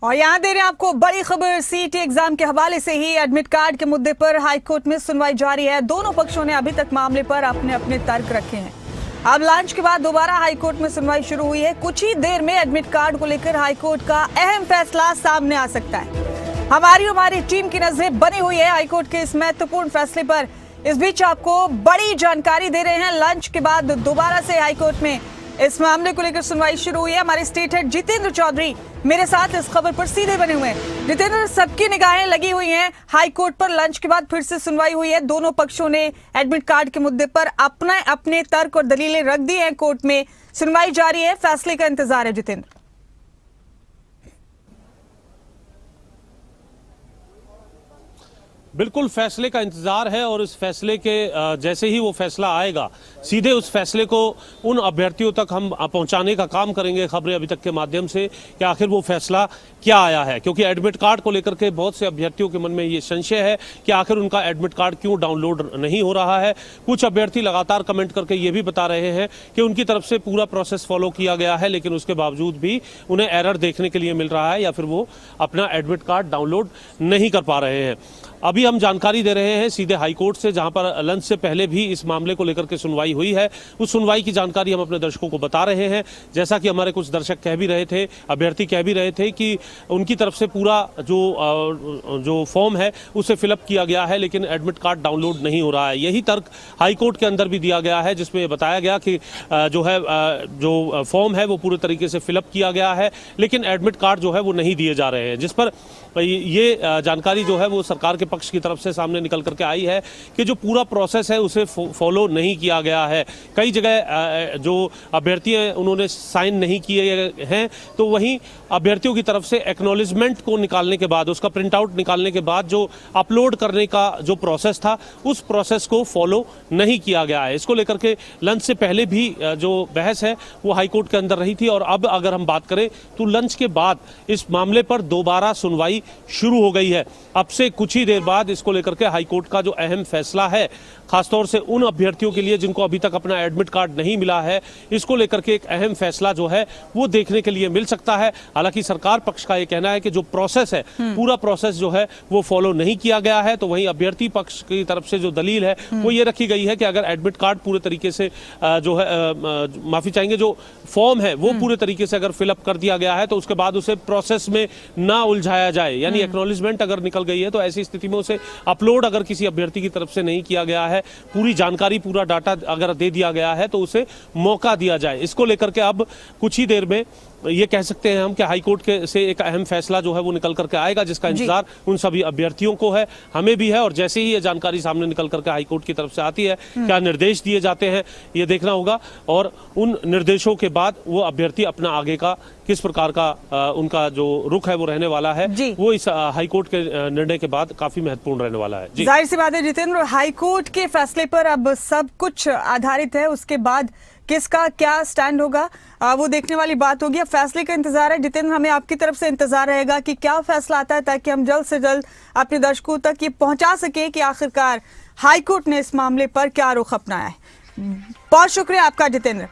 और यहाँ दे रहे हैं आपको बड़ी खबर। सीईटी एग्जाम के हवाले से ही एडमिट कार्ड के मुद्दे पर हाईकोर्ट में सुनवाई जारी है। दोनों पक्षों ने अभी तक मामले पर अपने अपने तर्क रखे हैं। अब लंच के बाद दोबारा हाईकोर्ट में सुनवाई शुरू हुई है। कुछ ही देर में एडमिट कार्ड को लेकर हाईकोर्ट का अहम फैसला सामने आ सकता है। हमारी टीम की नजरें बनी हुई है हाईकोर्ट के इस महत्वपूर्ण फैसले पर। इस बीच आपको बड़ी जानकारी दे रहे हैं। लंच के बाद दोबारा से हाईकोर्ट में इस मामले को लेकर सुनवाई शुरू हुई है। हमारे स्टेट हेड जितेंद्र चौधरी मेरे साथ इस खबर पर सीधे बने हुए हैं। जितेंद्र, सबकी निगाहें लगी हुई हैं हाईकोर्ट पर। लंच के बाद फिर से सुनवाई हुई है। दोनों पक्षों ने एडमिट कार्ड के मुद्दे पर अपने अपने तर्क और दलीलें रख दी हैं। कोर्ट में सुनवाई जारी है, फैसले का इंतजार है। जितेंद्र, बिल्कुल फैसले का इंतजार है और इस फैसले के जैसे ही वो फैसला आएगा सीधे उस फैसले को उन अभ्यर्थियों तक हम पहुंचाने का काम करेंगे खबरें अभी तक के माध्यम से कि आखिर वो फैसला क्या आया है। क्योंकि एडमिट कार्ड को लेकर के बहुत से अभ्यर्थियों के मन में ये संशय है कि आखिर उनका एडमिट कार्ड क्यों डाउनलोड नहीं हो रहा है। कुछ अभ्यर्थी लगातार कमेंट करके ये भी बता रहे हैं कि उनकी तरफ से पूरा प्रोसेस फॉलो किया गया है, लेकिन उसके बावजूद भी उन्हें एरर देखने के लिए मिल रहा है या फिर वो अपना एडमिट कार्ड डाउनलोड नहीं कर पा रहे हैं। अभी हम जानकारी दे रहे हैं सीधे हाईकोर्ट से, जहां पर लंच से पहले भी इस मामले को लेकर के सुनवाई हुई है। उस सुनवाई की जानकारी हम अपने दर्शकों को बता रहे हैं। जैसा कि हमारे कुछ दर्शक कह भी रहे थे, अभ्यर्थी कह भी रहे थे कि उनकी तरफ से पूरा जो फॉर्म है उसे फिलअप किया गया है, लेकिन एडमिट कार्ड डाउनलोड नहीं हो रहा है। यही तर्क हाईकोर्ट के अंदर भी दिया गया है, जिसमें बताया गया कि जो फॉर्म है वो पूरे तरीके से फिलअप किया गया है, लेकिन एडमिट कार्ड जो है वो नहीं दिए जा रहे हैं। जिस पर ये जानकारी जो है वो सरकार के पक्ष की तरफ से सामने निकल करके आई है कि जो पूरा प्रोसेस है उसे फॉलो नहीं किया गया है। कई जगह जो अभ्यर्थी हैं उन्होंने साइन नहीं किए हैं, तो वहीं अभ्यर्थियों की तरफ से एक्नॉलेजमेंट को निकालने के बाद, उसका प्रिंट आउट निकालने के बाद जो अपलोड करने का जो प्रोसेस था उस प्रोसेस को फॉलो नहीं किया गया है। इसको लेकर के लंच से पहले भी जो बहस है वो हाईकोर्ट के अंदर रही थी और अब अगर हम बात करें तो लंच के बाद इस मामले पर दोबारा सुनवाई शुरू हो गई है। अब से कुछ ही देर बाद इसको लेकर के हाईकोर्ट का जो अहम फैसला है, खासतौर से उन अभ्यर्थियों के लिए जिनको अभी तक अपना एडमिट कार्ड नहीं मिला है, इसको लेकर के एक अहम फैसला जो है वो देखने के लिए मिल सकता है। हालांकि सरकार पक्ष का ये कहना है कि जो प्रोसेस है, पूरा प्रोसेस जो है वो फॉलो नहीं किया गया है। तो वहीं अभ्यर्थी पक्ष की तरफ से जो दलील है वो ये रखी गई है कि अगर एडमिट कार्ड पूरे तरीके से जो है माफी चाहेंगे, जो फॉर्म है वो पूरे तरीके से अगर फिलअप कर दिया गया है तो उसके बाद उसे प्रोसेस में ना उलझाया जाए, यानी एक्नॉलेजमेंट अगर निकल गई है तो ऐसी स्थिति में उसे अपलोड अगर किसी अभ्यर्थी की तरफ से नहीं किया गया है, पूरी जानकारी पूरा डाटा अगर दे दिया गया है तो उसे मौका दिया जाए। इसको लेकर के अब कुछ ही देर में ये कह सकते हैं हम कि हाईकोर्ट के से एक अहम फैसला जो है वो निकल करके आएगा, जिसका इंतजार उन सभी अभ्यर्थियों को है, हमें भी है। और जैसे ही ये जानकारी सामने निकल करके हाईकोर्ट की तरफ से आती है, क्या निर्देश दिए जाते हैं ये देखना होगा और उन निर्देशों के बाद वो अभ्यर्थी अपना आगे का किस प्रकार का उनका जो रुख है वो रहने वाला है, वो इस हाईकोर्ट के निर्णय के बाद काफी महत्वपूर्ण रहने वाला है। जाहिर सी बात है जितेंद्र, हाईकोर्ट के फैसले पर अब सब कुछ आधारित है। उसके बाद किसका क्या स्टैंड होगा वो देखने वाली बात होगी। अब फैसले का इंतजार है। जितेंद्र, हमें आपकी तरफ से इंतजार रहेगा कि क्या फैसला आता है, ताकि हम जल्द से जल्द अपने दर्शकों तक ये पहुंचा सके कि आखिरकार हाईकोर्ट ने इस मामले पर क्या रुख अपनाया है। बहुत शुक्रिया आपका जितेंद्र।